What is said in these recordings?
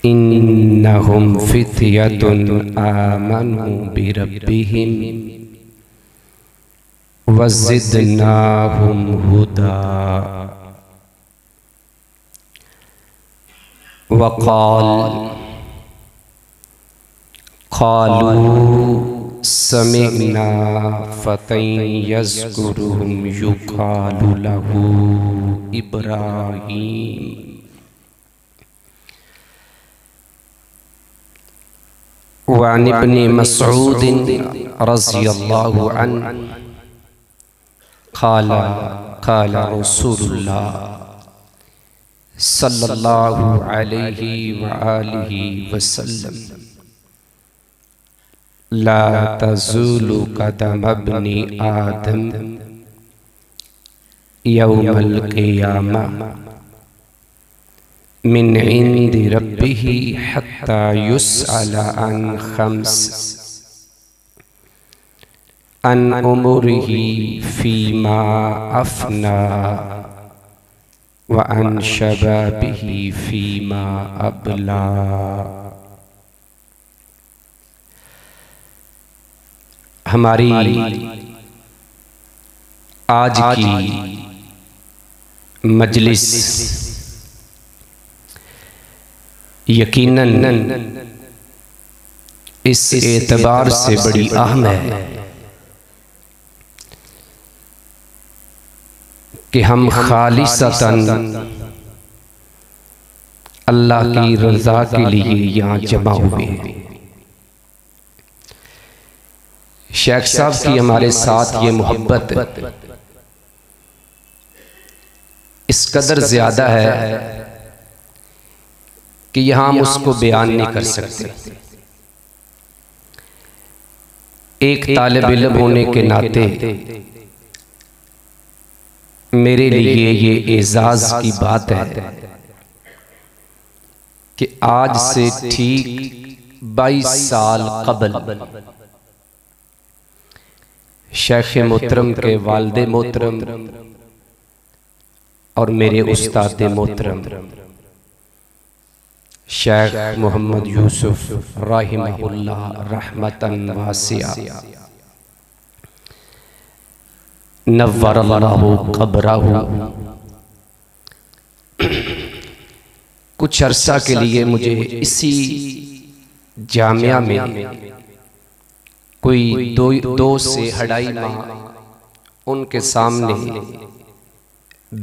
इन्नहुम फित्यतुन आमनु बिरब्बिहिम वज़िदनाहुम हुदा। वक़ाल क़ालू समिअना फ़तन यज़कुरुहुम युक़ालु लहू इब्राहीम। वअन इब्न मसऊद रज़ियल्लाहु अन्हु क़ाला क़ाला रसूलुल्लाह सल्लल्लाहु अलैहि वआलिहि वसल्लम ला तज़ूलु क़दम इब्नि आदम यौमल क़ियामह मिन इंदि रब्बिही हत्ता युसअला अन खम्स अन उमरिही फीमा अफना व अन शबाबिही फीमा अबला। हमारी आज की मजलिस यकीनन इस एतबार से बड़ी अहम है कि हम खालिसतन अल्लाह की रज़ा के लिए यहाँ जमा हुए हैं। शेख साहब की हमारे साथ ये मोहब्बत इस कदर ज्यादा है कि यहाँ हम उसको बयान नहीं कर सकते। एक तालिब इल्म होने के नाते मेरे लिए ये एजाज की बात है कि आज से ठीक 22 साल कबल शेख मोहतरम के वालिद मोहतरम और मेरे उस्ताद मोहतरम शेख मोहम्मद यूसुफ रहिमहुल्लाह रहमतन वासिया नव्वरल्लाहु क़ब्रहु कुछ अरसा के लिए मुझे इसी जामिया में कोई दो से 2.5 माह उनके सामने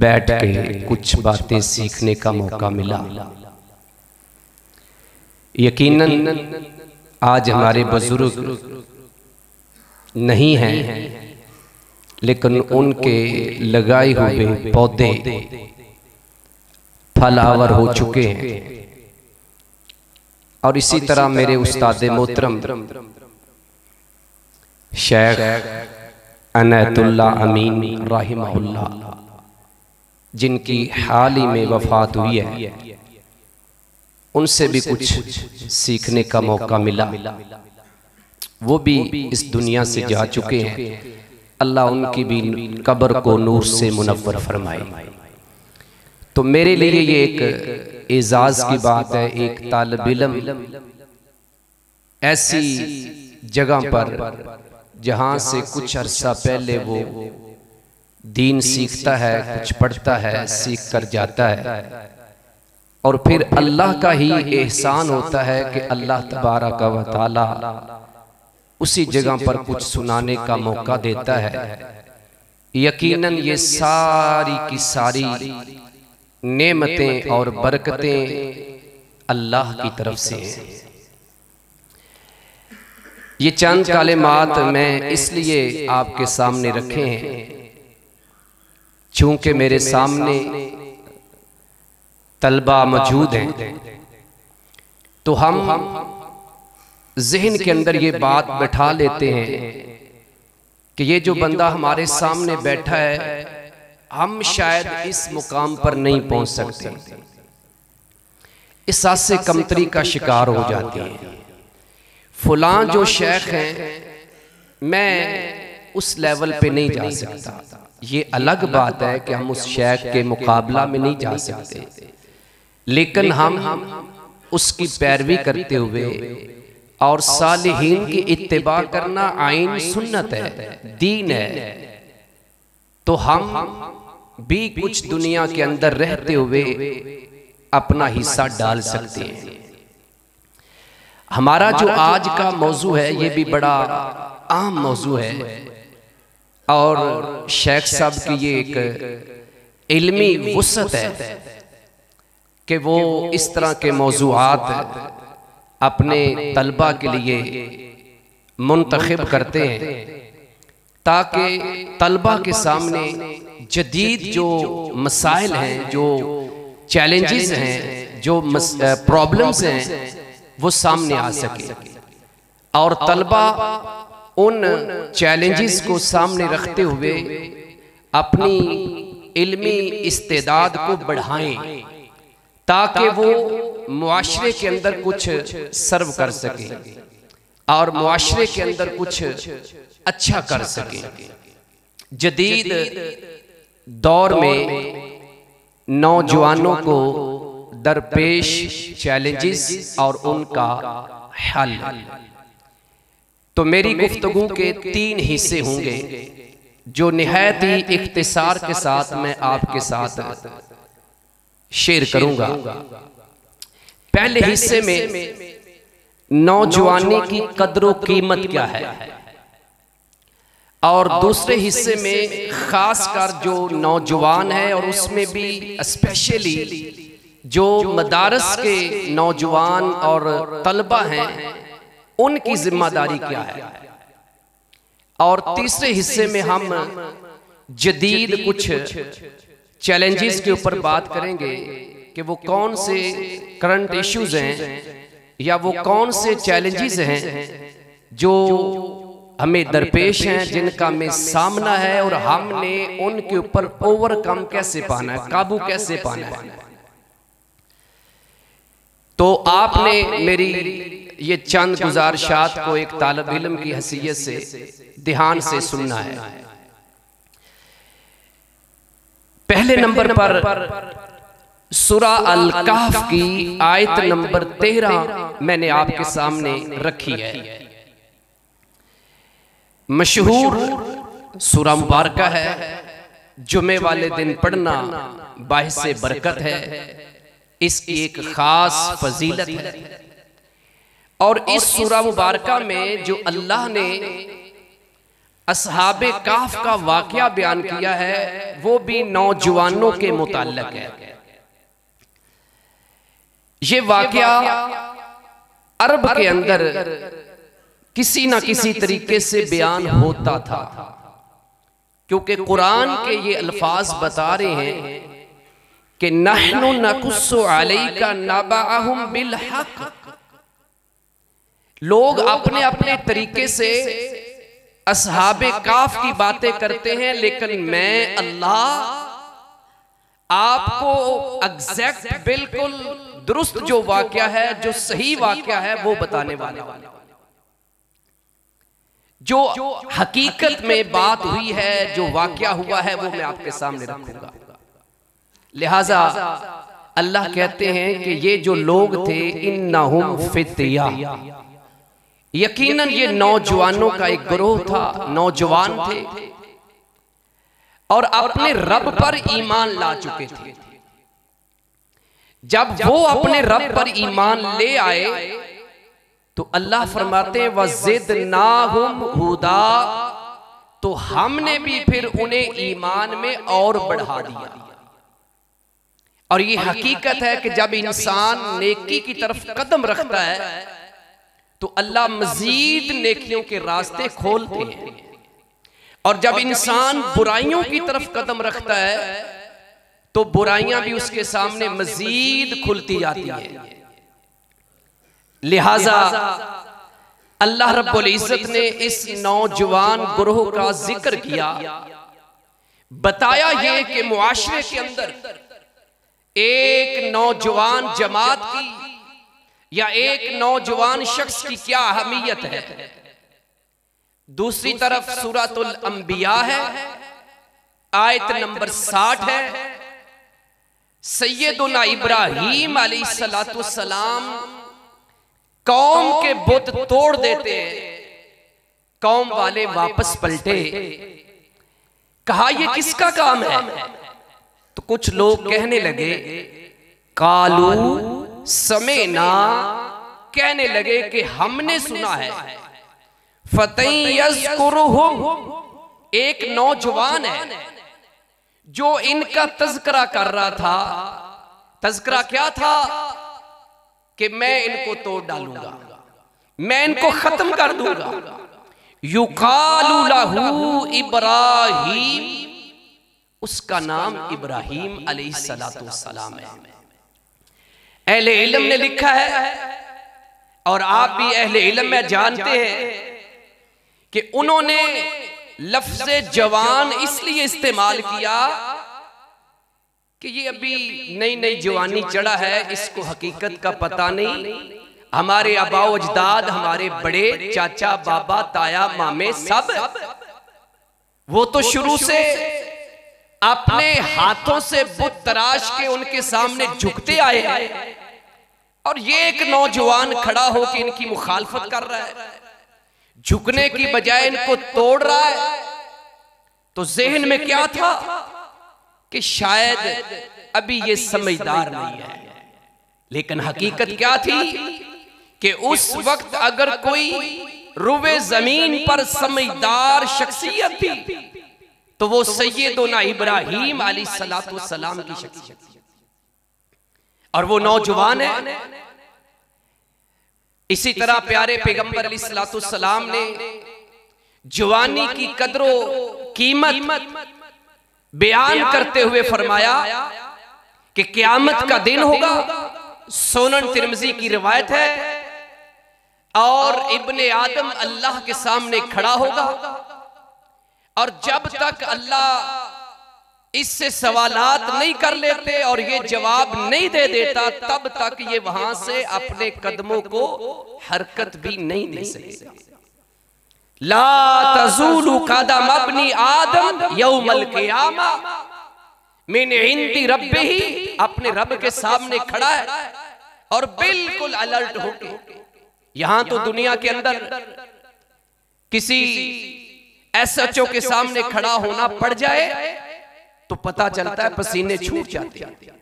बैठ के कुछ बातें सीखने का मौका मिला। यकीनन आज हमारे बुजुर्ग नहीं हैं, लेकिन उनके लगाए हुए पौधे फलावर हो चुके हैं। और इसी तरह मेरे उस्ताद मोहतरम शेख अनैतुल्लाह अमीन रहिमहुल्लाह जिनकी हाल ही में वफात हुई है, उनसे भी कुछ सीखने का मौका मिला। वो भी इस दुनिया से जा चुके हैं। अल्लाह उनकी भी कब्र को नूर से मुनव्वर फरमाए। तो मेरे लिए ये एक एजाज की बात है, एक तालिब इल्म ऐसी जगह पर जहाँ से कुछ अरसा पहले वो दीन सीखता है, कुछ पढ़ता है, सीख कर जाता है, और फिर अल्लाह का ही एहसान होता है कि अल्लाह तबारक व तआला उसी जगह पर कुछ सुनाने का मौका देता है। यकीनन ये सारी की सारी नेमतें और बरकतें अल्लाह की तरफ से हैं। ये चंद कालिमात मैं इसलिए आपके सामने रखे हैं चूंकि मेरे सामने तलबा मौजूद हैं, तो हम ज़हन के अंदर ये बात बैठा लेते हैं कि ये जो बंदा हमारे सामने बैठा है, हम शायद इस मुकाम पर नहीं पहुंच सकते, इस साथ से कमतरी का शिकार हो जाते हैं। फलां जो शेख हैं, मैं उस लेवल पे नहीं जा सकता। ये अलग बात है कि हम उस शेख के मुकाबला में नहीं जा सकते, लेकिन हम उसकी पैरवी करते हुए और सालिहीन की इत्तिबा करना आइन सुन्नत है, दीन है। तो हम भी कुछ दुनिया के अंदर रहते हुए अपना हिस्सा डाल सकते हैं। हमारा जो आज का मौजू है ये भी बड़ा अहम मौजू है और शेख साहब की ये एक इल्मी वुसअत है कि वो इस तरह के मौजूआत अपने तलबा के लिए मुंतखब करते हैं ताकि तलबा के सामने जदीद जो मसाइल हैं, जो चैलेंजेस हैं, जो प्रॉब्लम्स हैं, वो सामने आ सके और तलबा उन चैलेंजेस को सामने रखते हुए अपनी इल्मी इस्तेदाद को बढ़ाएं ताकि वो मुआशरे के अंदर कुछ सर्व कर सके और मुआशरे के अंदर कुछ अच्छा कर सके। जदीद दौर में नौजवानों को दरपेश चैलेंजेस और उनका हल, तो मेरी गुफ्तगू के 3 हिस्से होंगे जो निहायत ही इख्तिसार के साथ मैं आपके साथ शेयर करूंगा। पहले हिस्से में नौजवानी की कदर कीमत क्या है और दूसरे हिस्से में खासकर जो नौजवान है और उसमें भी स्पेशली जो मदारस के नौजवान और तलबा हैं उनकी जिम्मेदारी क्या है, और तीसरे हिस्से में हम जदीद कुछ चैलेंजेस के ऊपर बात करेंगे कि वो कौन से करंट इश्यूज हैं या वो कौन से चैलेंजेस हैं जो हमें दरपेश हैं, जिनका हमें सामना है और हमने उनके ऊपर ओवरकम कैसे पाना है, काबू कैसे पाना है। तो आपने मेरी ये चंद गुजारिशात को एक तालिब इल्म की हैसियत से ध्यान से सुनना है। पहले नंबर पर सूरा अल कहफ की आयत नंबर 13 मैंने आपके सामने रखी है। मशहूर सूरा मुबारक है, जुमे वाले दिन पढ़ना बाहिसे बरकत है, इसकी एक खास फजीलत है। और इस सूरा मुबारक में जो अल्लाह ने असहाबे काफ का वाकया बयान किया है वो भी नौजवानों के मुताल्लिक है। ये वाकया अरब के अंदर किसी ना किसी तरीके से बयान होता था, क्योंकि कुरान के ये अल्फाज बता रहे हैं कि नहनु नकुस्सु अलैका नबअहुम बिल हक। लोग अपने अपने तरीके से असहाबे काफ की बातें करते हैं, लेकिन मैं अल्लाह आपको एग्जैक्ट बिल्कुल दुरुस्त जो वाकया है, जो सही वाकया है वो बताने वाला हूं। जो हकीकत में बात हुई है, जो वाकया हुआ है वो मैं आपके सामने रखूंगा। लिहाजा अल्लाह कहते हैं कि ये जो लोग थे इन्नहुम फित्या, यकीनन ये नौजवानों का एक गिरोह था, नौजवान थे और अपने रब पर ईमान ला चुके थे। जब वो अपने रब पर ईमान ले आए तो अल्लाह फरमाते हैं वज़िदनाहुम हुदा, तो हमने भी फिर उन्हें ईमान में और बढ़ा दिया। और ये हकीकत है कि जब इंसान नेकी की तरफ कदम रखता है तो अल्लाह मजीद नेकियों के रास्ते खोलते हैं, और जब इंसान बुराइयों की तरफ कदम रखता है तो बुराइयां भी उसके सामने मजीद खुलती जाती है। लिहाजा अल्लाह रब्बुल इज्जत ने इस नौजवान गुरोह का जिक्र किया, बताया ये कि मुआशरे के अंदर एक नौजवान जमात की या एक नौजवान शख्स की क्या अहमियत है। दूसरी तरफ सूरतुल अंबिया है, आयत नंबर 60 है। सैयदुना इब्राहीम अलैहिस्सलाम कौम के बुत तोड़ देते हैं। कौम वाले वापस पलटे, कहा ये किसका काम है? तो कुछ लोग कहने लगे कालू समेना, कहने लगे कि हमने सुना है। फतई यज़कुरुहुम, एक नौजवान है जो इनका तज़किरा कर रहा था। तज़किरा क्या था? कि मैं इनको तोड़ डालूंगा, मैं इनको खत्म कर दूंगा। युकालु लहू इब्राहीम, उसका नाम इब्राहीम अलैहिस्सलाम है। अहले इल्म ने लिखा है और आप भी अहले इल्म में जानते हैं कि उन्होंने लफ्ज़े जवान इसलिए इस्तेमाल किया कि ये अभी नई नई जवानी चढ़ा है, इसको हकीकत का पता नहीं। हमारे आबाओ अजदाद, हमारे बड़े चाचा बाबा ताया मामे सब, वो तो शुरू से अपने हाथों से बुत तराश के उनके सामने झुकते आए हैं। और ये एक नौजवान खड़ा होकर इनकी मुखालफत कर रहा है, झुकने की बजाय इनको तोड़ रहा है। तो ज़हन में क्या था कि शायद अभी ये समझदार नहीं है। लेकिन हकीकत क्या थी कि उस वक्त अगर कोई रुवे जमीन पर समझदार शख्सियत थी तो वो सैयदुना इब्राहीम अलैहिस्सलाम की शख्सियत थी। और वो नौजवान है। इसी तरह प्यारे पैगंबर अलैहिस्सलाम ने जवानी की कदरो कीमत बयान करते हुए फरमाया कि क़यामत का दिन होगा। सुनन तिर्मिज़ी की रिवायत है। और इब्ने आदम अल्लाह के सामने खड़ा होगा और जब तक अल्लाह इससे सवालात नहीं कर लेते और ये जवाब नहीं दे देता, तब तक ये वहां से अपने कदमों को हरकत भी नहीं दे सकते। ला तज़ूलु कदम अब्नी आदम यौमल क़ियामा मिन इंदी रब्बिही, अपने रब के सामने खड़ा है और बिल्कुल अलर्ट होके। यहां तो दुनिया के अंदर किसी SHO के सामने खड़ा होना पड़ जाए तो पता चलता है पसीने छूट जाते हैं।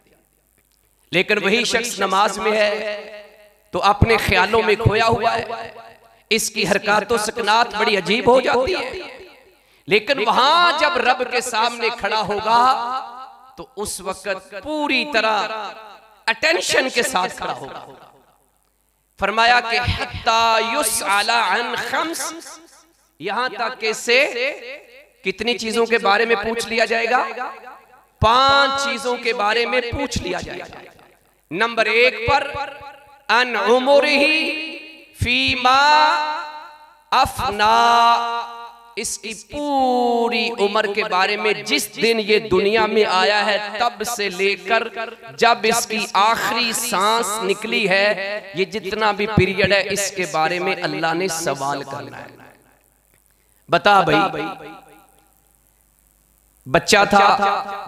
लेकिन वही शख्स नमाज में है तो अपने ख्यालों में खोया हुआ है, इसकी हरकत सकनात बड़ी अजीब हो जाती है। लेकिन वहां जब रब के सामने खड़ा होगा तो उस वक्त पूरी तरह अटेंशन के साथ खड़ा होगा। फरमाया कि हत्ता युसअला अन खम्स, यहां तक कि से कितनी चीजों के बारे में पूछ लिया जाएगा? 5 चीजों के बारे में पूछ लिया जाएगा। नंबर 1 पर अन उमरिही फीमा अफना, इसकी पूरी उम्र के बारे में, जिस दिन ये दुनिया में आया है तब से लेकर जब इसकी आखिरी सांस निकली है, ये जितना भी पीरियड है इसके बारे में अल्लाह ने सवाल करना है। बता भाई, बच्चा था,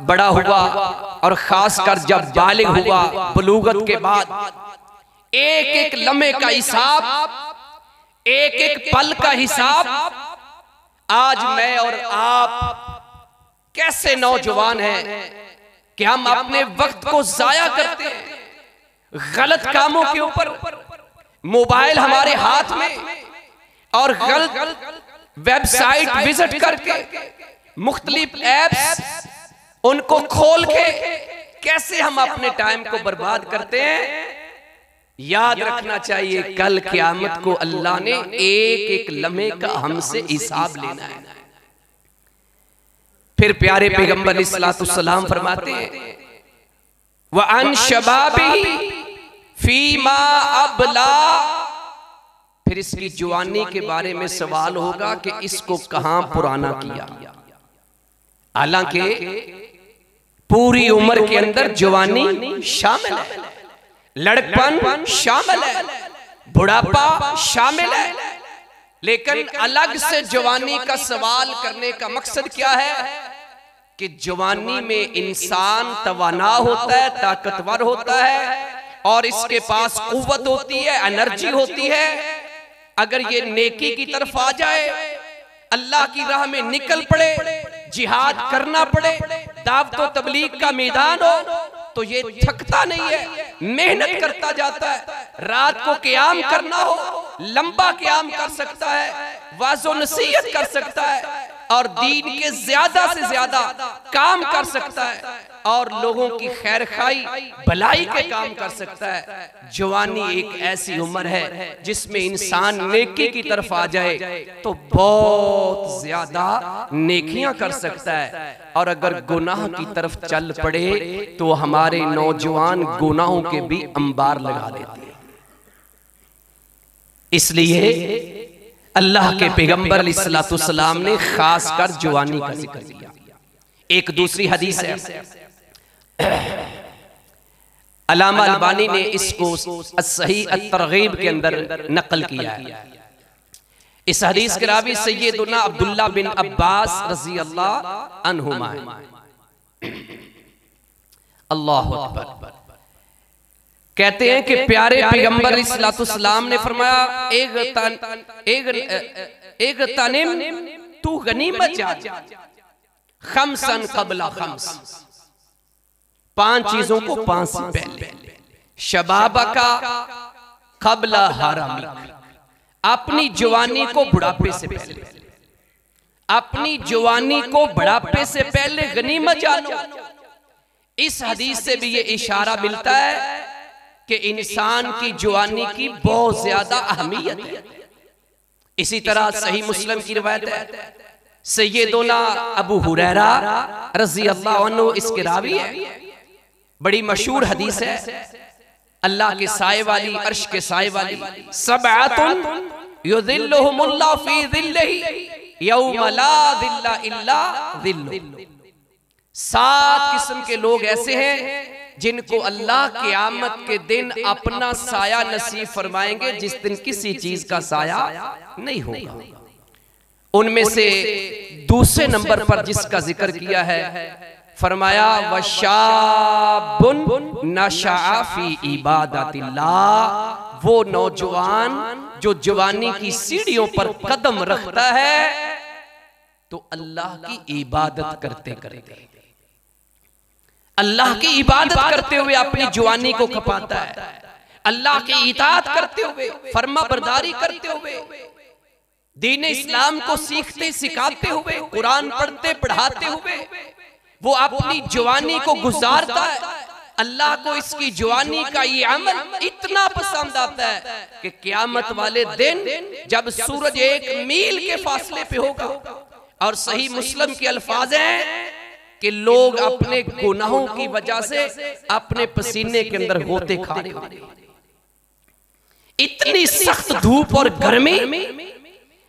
बड़ा हुआ और खासकर जब बालिग हुआ, बलूगत के बाद एक एक लम्हे का हिसाब, एक एक पल का हिसाब। आज मैं और आप कैसे नौजवान हैं कि हम अपने वक्त को जाया करते हैं गलत कामों के ऊपर। मोबाइल हमारे हाथ में और गलत वेबसाइट विजिट करके, मुख्तलिफ एप्स उनको खोल के कैसे हम अपने टाइम को बर्बाद करते हैं। याद रखना चाहिए कल क़यामत को अल्लाह ने एक एक लम्हे का हमसे हिसाब लेना है। फिर प्यारे पैगंबर अलैहिस्सलाम फरमाते हैं व अन शबाबी फीमा अबला, फिर इसकी जवानी के बारे में सवाल होगा कि इसको कहां पुराना किया। हालांकि पूरी उम्र के अंदर जवानी शामिल है, लड़कपन शामिल है, बुढ़ापा शामिल है, लेकिन अलग से जवानी का सवाल करने का मकसद क्या है कि जवानी में इंसान तवाना होता है, ताकतवर होता है और इसके पास कुव्वत होती है, एनर्जी होती है। अगर ये नेकी की तरफ आ जाए, अल्लाह की राह में निकल पड़े, जिहाद करना पड़े, दावत व तबलीग का मैदान हो, तो ये थकता नहीं है, मेहनत करता जाता है। रात को क़याम करना हो, लंबा क़याम कर सकता है, वाज़ो नसीहत कर सकता है और दीन के ज्यादा से ज्यादा काम कर सकता है और लोगों की खैर खाई भलाई के काम कर सकता है। जवानी एक ऐसी उम्र है जिसमें इंसान नेकी की तरफ आ जाए तो बहुत ज्यादा नेकियां कर सकता है, और अगर गुनाह की तरफ चल पड़े तो हमारे नौजवान गुनाहों के भी अंबार लगा देते हैं। इसलिए अल्लाह के पैगंबर अलैहिस्सलाम ने खास कर जवानी का जिक्र किया। एक दूसरी हदीस है, अल्लामा अलबानी ने इसको सही अत-तरगीब के अंदर नकल किया है। इस हदीस के रावी सैयदुना अब्दुल्लाह बिन अब्बास रज़ी अल्लाह अन्हुमा। अल्लाहु अकबर। कहते हैं कि प्यारे पैगंबर अलैहिस्सलाम ने फरमाया, एक तनिम तू गनीमत जा, खमसन क़ब्ला खम्स, 5 चीजों को 5 से पहले, शबाबका क़ब्ला हरमिक, अपनी जवानी को बुढ़ापे से पहले, अपनी जवानी को बुढ़ापे से पहले गनीमत जानो। इस हदीस से भी ये इशारा मिलता है कि इंसान की जवानी की बहुत ज्यादा अहमियत है। इसी तरह सही मुस्लिम की रिवायत है, सैयदुना अबू हुरैरा रज़ी अल्लाह अन्हु इसके रावी है, बड़ी मशहूर हदीस है। अल्लाह के साए वाली, अर्श के साए वाली, सबअतुन युज़िल्लुहुमुल्लाहु फी ज़िल्लिही यौम ला ज़िल्ला इल्ला ज़िल्लुहु। 7 किस्म के लोग ऐसे हैं जिनको अल्लाह क़यामत के दिन अपना साया नसीब फरमाएंगे, जिस दिन किसी चीज का साया नहीं होगा। उनमें से दूसरे नंबर पर जिसका जिक्र किया है, फरमाया वशाबुन नशअ फी इबादतिल्लाह, वो नौजवान जो जवानी की सीढ़ियों पर कदम रखता है तो अल्लाह की इबादत करते करते, अल्लाह की इबादत करते हुए अपनी जवानी को खपाता है, अल्लाह की इताअत करते हुए, फर्मा बरदारी करते हुए, दीन इस्लाम को सीखते सिखाते हुए, कुरान पढ़ते पढ़ाते हुए वो अपनी जवानी को गुजारता है। अल्लाह को इसकी जवानी का ये अमल इतना पसंद आता है कि क़यामत वाले दिन जब सूरज 1 मील के फासले पे होगा, और सही मुस्लिम के अल्फाज हैं कि लोग अपने गुनाहों की वजह से अपने पसीने के अंदर होते खड़े होंगे। इतनी सख्त धूप और गर्मी,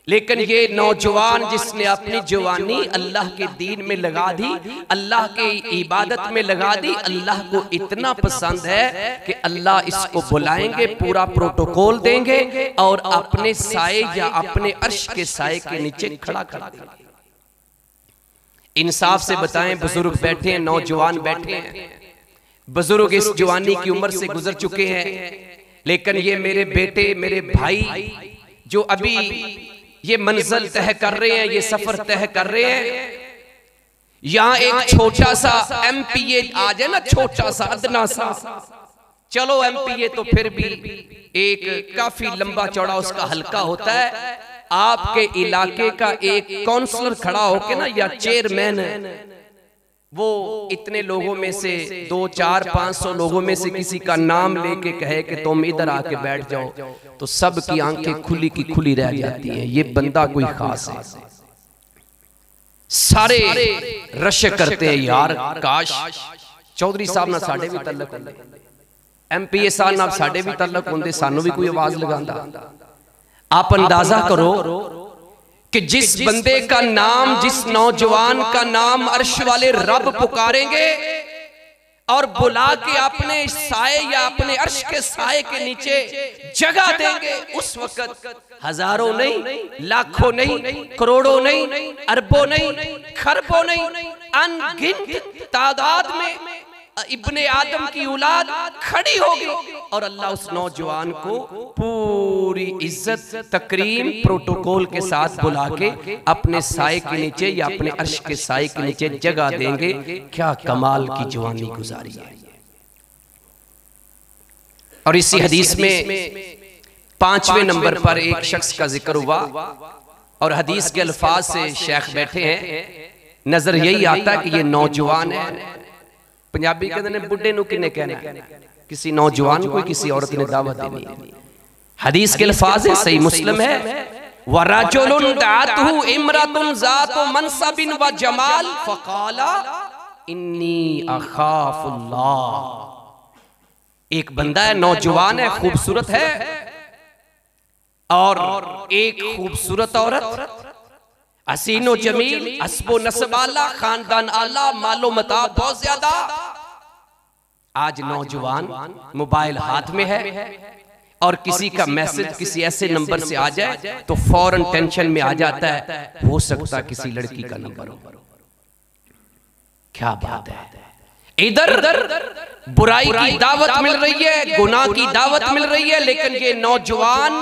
लेकिन ये नौजवान जिसने अपनी जवानी अल्लाह के दीन में लगा दी, अल्लाह की इबादत में लगा दी, अल्लाह को इतना पसंद है कि अल्लाह इसको बुलाएंगे, पूरा प्रोटोकॉल देंगे और अपने साए या अपने अर्श के साए के नीचे खड़ा कर देंगे। इंसाफ से बताएं, बुजुर्ग बैठे हैं, नौजवान बैठे हैं, बुजुर्ग इस जवानी की उम्र से गुजर चुके हैं, लेकिन ये मेरे बेटे, मेरे भाई जो अभी ये मंजिल तय कर रहे हैं, ये सफर तय कर रहे हैं, यहाँ एक छोटा सा MPA आ जाए ना, छोटा सा अदना सा, चलो MPA तो फिर भी एक काफी लंबा चौड़ा उसका हल्का होता है। आपके इलाके का एक काउंसलर खड़ा होके ना, या चेयरमैन, वो इतने लोगों में से 200-400-500 लोगों में से किसी का नाम लेके कहे कि तुम इधर आके बैठ जाओ, तो सब की आंखें खुली की खुली रह जाती हैं। ये बंदा कोई खास है, सारे रश करते हैं, यार काश चौधरी साहब ना साढ़े भी तलक होंदे, MPA साहब ना साढ़े भी तलक होंदे, सानू भी कोई आवाज लगांदा। आप अंदाजा करो कि जिस बंदे का नाम, जिस नौजवान का नाम अर्श वाले रब पुकारेंगे, और बुला के अपने साए या अपने अर्श के साए के नीचे जगह देंगे। उस वक्त हजारों नहीं, लाखों नहीं, करोड़ों नहीं, अरबों नहीं, खरबों नहीं, अनगिनत तादाद में इब्ने आदम की औलाद खड़ी होगी और अल्लाह उस नौजवान को पूरी इज्जत तकरीम प्रोटोकॉल के साथ बुला के अपने साए के नीचे या अपने अर्श के साए के नीचे जगह देंगे। क्या कमाल की जवानी गुजारी है। और इसी हदीस में 5वें नंबर पर एक शख्स का जिक्र हुआ और हदीस के अल्फाज से शेख बैठे हैं, नजर यही आता है कि ये नौजवान है। पंजाबी कहते हैं बुढ़े नूं किन्ने कहना, किसी नौजवान को किसी औरत ने दावत देनी है। हदीस के अल्फाज है, सही मुस्लिम है, वरजुलुन दाअतहु इमरातुन ज़ातु मनसबिन व जमाल फक़ाला इन्नी अख़ाफुल्लाह। एक बंदा है, नौजवान है, खूबसूरत है, और एक खूबसूरत औरत, हसीनो जमील, हस्बो नस्ब आला, खानदान आला, मालो मता बहुत ज्यादा। आज नौजवान मोबाइल हाथ में है और किसी का मैसेज किसी ऐसे नंबर से आ जाए तो फौरन टेंशन में आ जाता है, हो सकता किसी लड़की का नंबर हो। क्या बात है। इधर बुराई की दावत मिल रही है, गुनाह की दावत मिल रही है, लेकिन ये नौजवान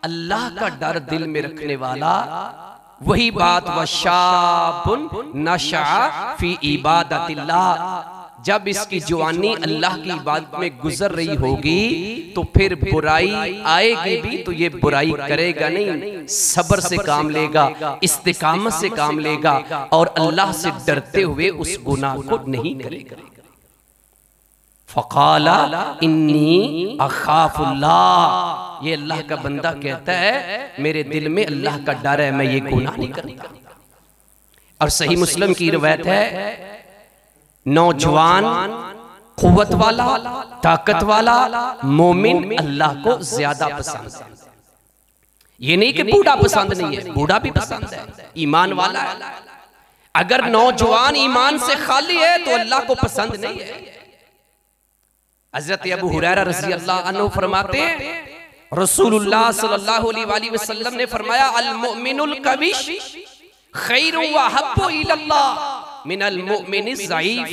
अल्लाह का डर दिल में रखने वाला, वही बात वशाबुन नशा फी इबादतिल्लाह, जब इसकी जवानी अल्लाह की इबादत में गुजर रही होगी तो फिर बुराई आएगी भी तो ये बुराई करेगा नहीं, सब्र से काम लेगा, इस्तिकामत से काम लेगा और अल्लाह से डरते हुए उस गुनाह को नहीं करेगा। फ़क़ाला इन्नी अख़ाफ़ुल्लाह, ये अल्लाह का बंदा कहता है मेरे दिल में अल्लाह का डर है, मैं ये गुनाह नहीं करता। और सही मुस्लिम की रिवायत है, नौजवान, कुव्वत वाला, ताकत वाला मोमिन अल्लाह को ज्यादा पसंद है। ये नहीं कि बूढ़ा पसंद नहीं है, बूढ़ा भी पसंद है, ईमान वाला है। अगर नौजवान ईमान से खाली है तो अल्लाह को पसंद नहीं है। हजरत अबू हुरैरा रज़ी अल्लाह अन्हु फरमाते हैं, रसूलुल्लाह सल्लल्लाहु अलैहि वसल्लम ने फरमाया, अल मुमिनुल कविश खैरु व हब्बु इलल्लाह मिनल मुमिनिज़ ज़ईफ़।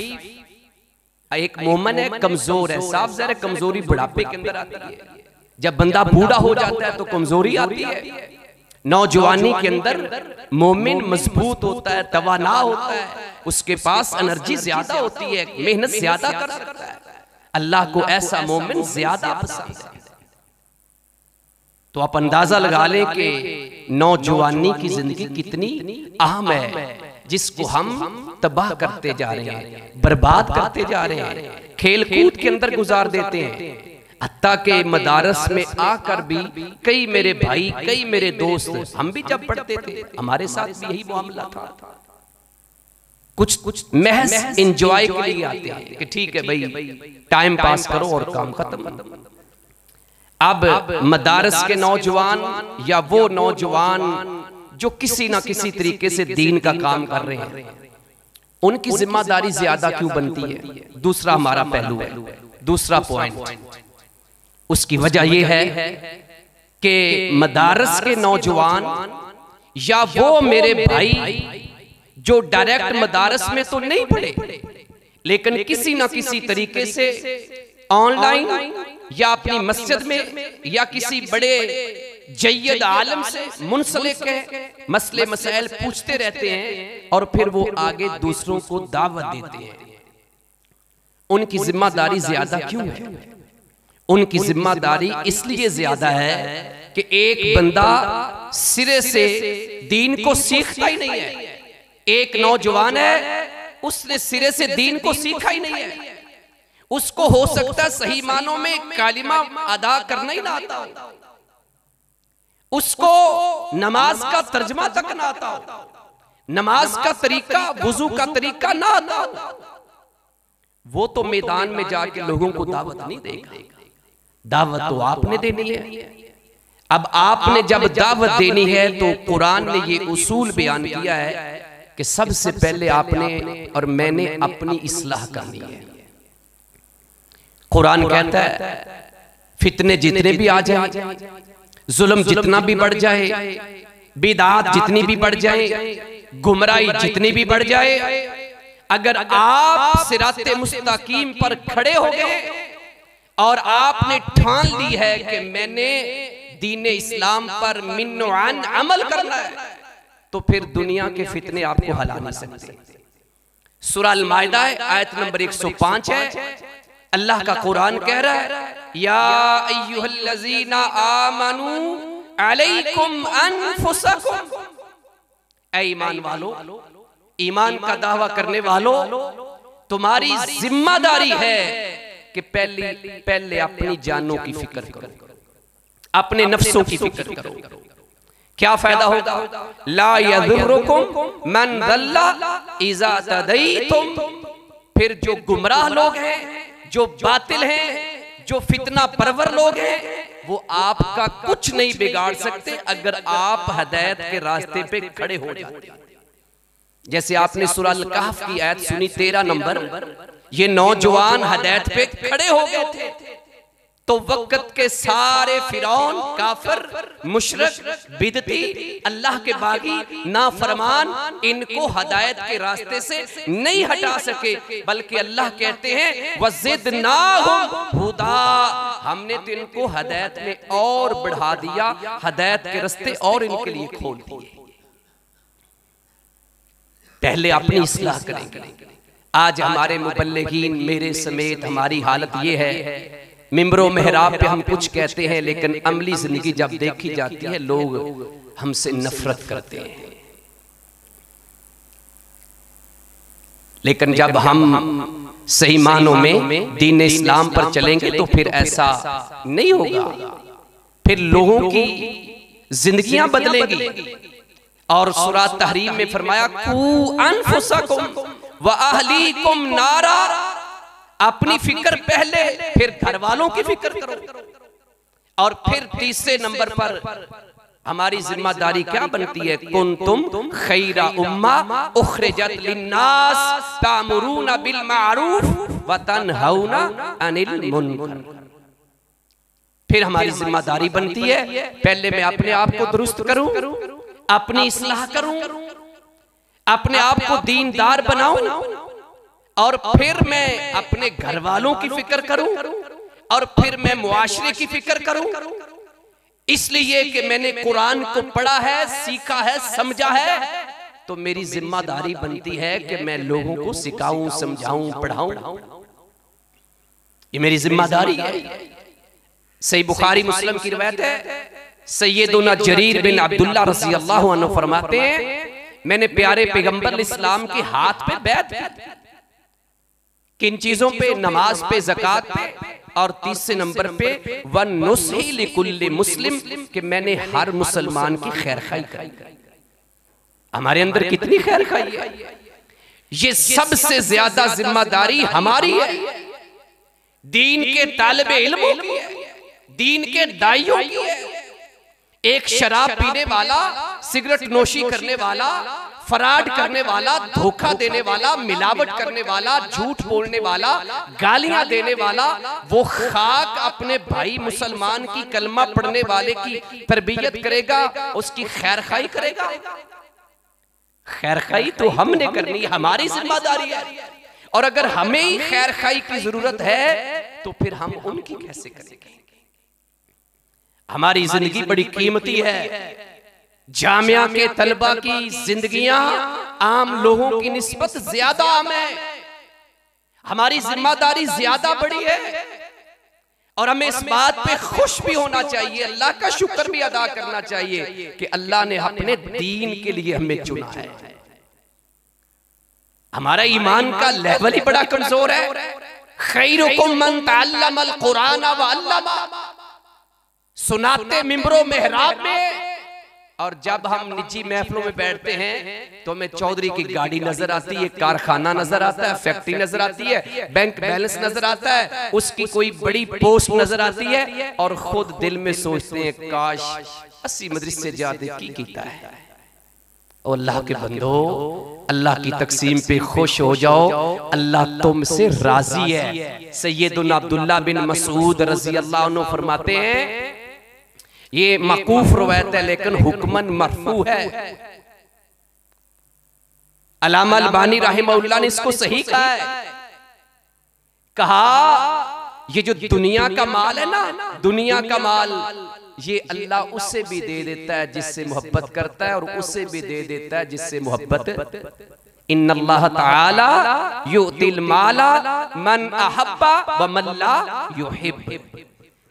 एक मोमिन है, कमजोर है, साफ ज़ाहिर है कमजोरी बुढ़ापे के अंदर आती है। जब बंदा बूढ़ा हो जाता है तो कमजोरी आती है। नौजवानी के अंदर मोमिन मजबूत होता है, तवाना होता है, उसके पास एनर्जी ज्यादा होती है, मेहनत ज्यादा कर सकता है। अल्लाह को ऐसा मोमिन ज्यादा पसंद है। तो आप अंदाजा लगा लें कि नौजवानी की जिंदगी कितनी अहम है, जिसको हम तबाह करते जा रहे हैं, बर्बाद करते जा रहे हैं, खेल कूद के अंदर गुजार देते हैं। हत्ता के मदारस में आकर भी कई मेरे भाई, कई मेरे दोस्त, हम भी जब पढ़ते थे हमारे साथ भी यही मामला था। कुछ महज एंजॉय के लिए आते हैं कि ठीक है भाई टाइम पास करो और काम खत्म। अब मदारस के नौजवान या वो नौजवान जो किसी ना किसी तरीके से दीन का काम कर रहे हैं, उनकी जिम्मेदारी ज्यादा क्यों बनती है? दूसरा हमारा पहलू है, दूसरा पॉइंट। उसकी वजह यह है कि मदारस के नौजवान या वो मेरे भाई जो डायरेक्ट मदारस में तो नहीं पढ़े, लेकिन किसी ना किसी तरीके से ऑनलाइन या अपनी मस्जिद में या किसी बड़े जय्यद आलम से मुंसलिक है, मसले मसाइल पूछते रहते हैं और फिर वो आगे दूसरों को दावत देते हैं। उनकी जिम्मेदारी ज्यादा क्यों है? उनकी जिम्मेदारी इसलिए ज्यादा है कि एक बंदा सिरे से दीन को सीखता ही नहीं है। एक नौजवान है, उसने सिरे से दीन को सीखा ही नहीं है। उसको हो सकता है सही मानों में कालिमा अदा करना ही ना आता हो, उसको नमाज का तर्जमा तक ना आता हो, नमाज का तरीका, वुजू का तरीका ना आता हो। वो तो मैदान में जाके लोगों को दावत नहीं देगा, दावत तो आपने देनी है। अब आपने जब दावत देनी है तो कुरान ने ये उसूल बयान किया है कि सबसे पहले आपने और मैंने अपनी इस्लाह करनी है। कुरान कहता है फितने जितने भी आ जाए, जुल्म जितना भी बढ़ जाए, बिदात जितनी भी बढ़ जाए, गुमराही जितनी भी बढ़ जाए, अगर आप सिराते मुस्तकीम पर खड़े हो गए और आपने ठान ली है कि मैंने दीने इस्लाम पर मिन्नोआन अमल करना है, तो फिर दुनिया के फितने आपको हिला नहीं सकते। सूरह अल-माइदा आयत नंबर 105 है, अल्लाह का कुरान कह रहा है या अय्युहल्लज़ीना आमनू अलैकुम अनफुसकुम, ऐ ईमान वालो, ईमान का दावा करने वालों, तुम्हारी जिम्मेदारी है कि पहले अपनी जानों की फिक्र करो, अपने नफ्सों की फिक्र करो। क्या फायदा होगा? ला यज़ुर्रुकुम मन दल्ला इज़ा तदैतुम, फिर जो गुमराह लोग हैं, जो बातिल हैं, जो फितना परवर लोग हैं, वो आपका कुछ नहीं बिगाड़ सकते अगर आप हिदायत के रास्ते पे खड़े हो जाते। जैसे आपने सूरह अल-कहफ की आयत सुनी 13 नंबर, ये नौजवान हिदायत पे खड़े हो गए थे, तो वक्त के सारे फिरौन, काफिर, मुशरिक, बिदती, अल्लाह के बागी, नाफरमान, इनको हिदायत के रास्ते से नहीं हटा सके, बल्कि अल्लाह कहते हैं वज़िदनाहुम हुदा, हमने तो इनको हिदायत में और बढ़ा दिया, हिदायत के रास्ते और इनके लिए खोल दिए। पहले अपनी इस्लाह करेंगे। आज हमारे मुबल्लिगीन, मेरे समेत, हमारी हालत ये है, मिंबरों मेहराब पे हम कुछ कहते हैं, लेकिन अमली जिंदगी जब देखी जाती है लोग हमसे नफरत करते हैं। लेकिन जब हम सही मानों में दीन इस्लाम पर चलेंगे तो फिर ऐसा नहीं होगा, फिर लोगों की जिंदगियां बदलेंगी। और सूरह तहरीम में फरमाया कू अनफुसकुम व अहलीकुम नारा, अपनी फिक्र पहले, फिर घर वालों की फिक्र करो। और फिर तीसरे नंबर पर हमारी जिम्मेदारी क्या बनती है? कुंतुम खैरा उम्मा उखरिजत लिन्नास तामुरूना बिल मारूफ व तनहौना अनिल मुनकर। फिर हमारी जिम्मेदारी बनती है पहले मैं अपने आप को दुरुस्त करूं, अपनी इस्लाह करूं, अपने आप को दीनदार बनाऊं, और फिर मैं अपने घर वालों की फिक्र करूं, और फिर मैं मुआशरे की फिक्र करूं। इसलिए कि मैंने कुरान को पढ़ा है, सीखा है, समझा है, तो मेरी जिम्मेदारी बनती है कि मैं लोगों को सिखाऊं, समझाऊं, पढ़ाऊं। ये मेरी जिम्मेदारी है। सही बुखारी मुस्लिम की रिवायत है, सैयदुना जरीर बिन अब्दुल्लाह रज़ी अल्लाहु अन्हु फरमाते हैं मैंने प्यारे पैगंबर इस्लाम के हाथ पे बैत की। किन चीजों पे? नमाज पे, ज़कात पे, और तीसरे नंबर पे वन नुस्ही लिकुल्ली मुस्लिम, कि मैंने हर मुसलमान की खैर खाई करी। हमारे अंदर कितनी खैर खाई है? ये सबसे ज्यादा जिम्मेदारी हमारी है, दीन के तालिबे इल्मों की है, दीन के दाइयों की है। एक शराब पीने वाला, सिगरेट नोशी करने वाला, फराड करने वाला, धोखा देने वाला, मिलावट करने वाला, झूठ बोलने वाला, गालियां देने वाला, वो खाक अपने भाई मुसलमान की कलमा पढ़ने वाले की तरबियत करेगा, उसकी खैर खाई करेगा। खैर खाई तो हमने करनी, हमारी जिम्मेदारी है। और अगर हमें ही खैर खाई की जरूरत है तो फिर हम उनकी कैसे करेंगे? हमारी जिंदगी बड़ी कीमती है। जामिया के तलबा की जिंदगियां आम लोगों की निस्बत ज्यादा आम है। हमारी जिम्मेदारी ज्यादा बड़ी है और हमें इस बात पे खुश भी होना चाहिए, अल्लाह का शुक्र भी अदा करना चाहिए कि अल्लाह ने अपने दीन के लिए हमें चुना है। हमारा ईमान का लेवल ही बड़ा कमजोर है। खैरुकुम मन तअल्लमल कुरान व अल्लमा, सुनाते मिंबरों मेहराब में, और जब हम निजी महफिलों में बैठते हैं तो हमें चौधरी की गाड़ी नजर आती है, कारखाना नजर आता है, फैक्ट्री नजर आती है, बैंक बैलेंस नजर आता है, उसकी कोई बड़ी पोस्ट नजर आती है, और खुद दिल में सोचते हैं काश 80 मदरसे ज्यादा की कीता है, और अल्लाह के बंदो, अल्लाह की तकसीम पे खुश हो जाओ, अल्लाह तुमसे राजी है। सैयदुना अब्दुल्लाह बिन मसूद रज़ी अल्लाह अन्हु फरमाते हैं, ये मकूफ रवायत है लेकिन हुक्मन मरफू है। अल्लामा अलबानी रहमहुल्लाह ने इसको सही कहा है। कहा ये जो दुनिया का माल है ना, दुनिया का माल, ये अल्लाह उससे भी दे देता है जिससे मोहब्बत करता है, और उससे भी दे देता है जिससे मोहब्बत। इन्नल्लाह ताला युतिल माला मन अहब्बा व मन ला युहिब।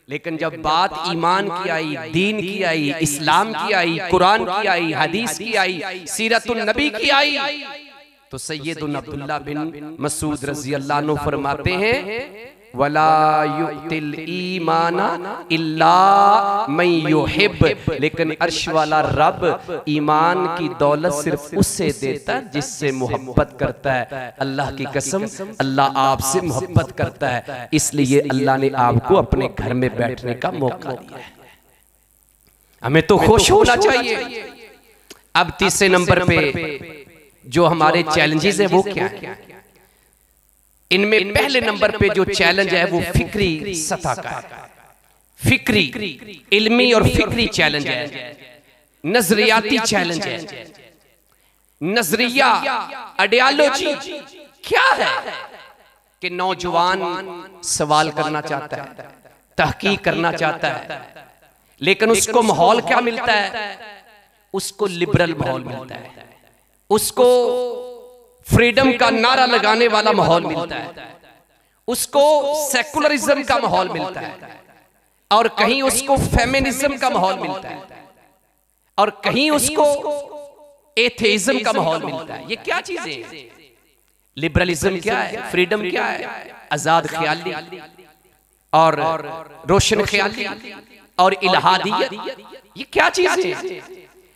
लेकिन जब बात ईमान की आई, दीन की आई, इस्लाम की आई, कुरान की आई, हदीस की आई, सीरतुन नबी की आई, तो सैयदुना अब्दुल्लाह बिन मसूद रज़ी अल्लाह अन्हु फरमाते हैं, वला युतिल ईमाना इल्ला मन युहिब। लेकिन अर्श वाला रब ईमान की दौलत सिर्फ उससे देता है जिससे मोहब्बत करता है। अल्लाह की कसम, अल्लाह आपसे मोहब्बत करता है, इसलिए अल्लाह ने आपको अपने घर में बैठने का मौका दिया है। हमें तो खुश होना चाहिए। अब तीसरे नंबर पे जो हमारे चैलेंजेस है वो क्या है? इनमें पहले नंबर पे जो चैलेंज है वो फिक्री सतह का है। फिक्री, इल्मी और फिक्री चैलेंज है, नजरियाती चैलेंज है। नजरिया, आइडियोलॉजी क्या है कि नौजवान सवाल करना चाहता है, तहकीक करना चाहता है, लेकिन उसको माहौल क्या मिलता है? उसको लिबरल माहौल मिलता है, उसको फ्रीडम का नारा लगाने वाला माहौल मिलता है, उसको सेकुलरिज्म का माहौल मिलता है, और कहीं उसको फेमिनिज्म का माहौल मिलता है, और कहीं उसको एथेइज्म का माहौल मिलता है। ये क्या चीजें हैं? लिबरलिज्म क्या है? फ्रीडम क्या है? आजाद ख्याली और रोशन ख्याली और इल्हादियत, ये क्या चीजें हैं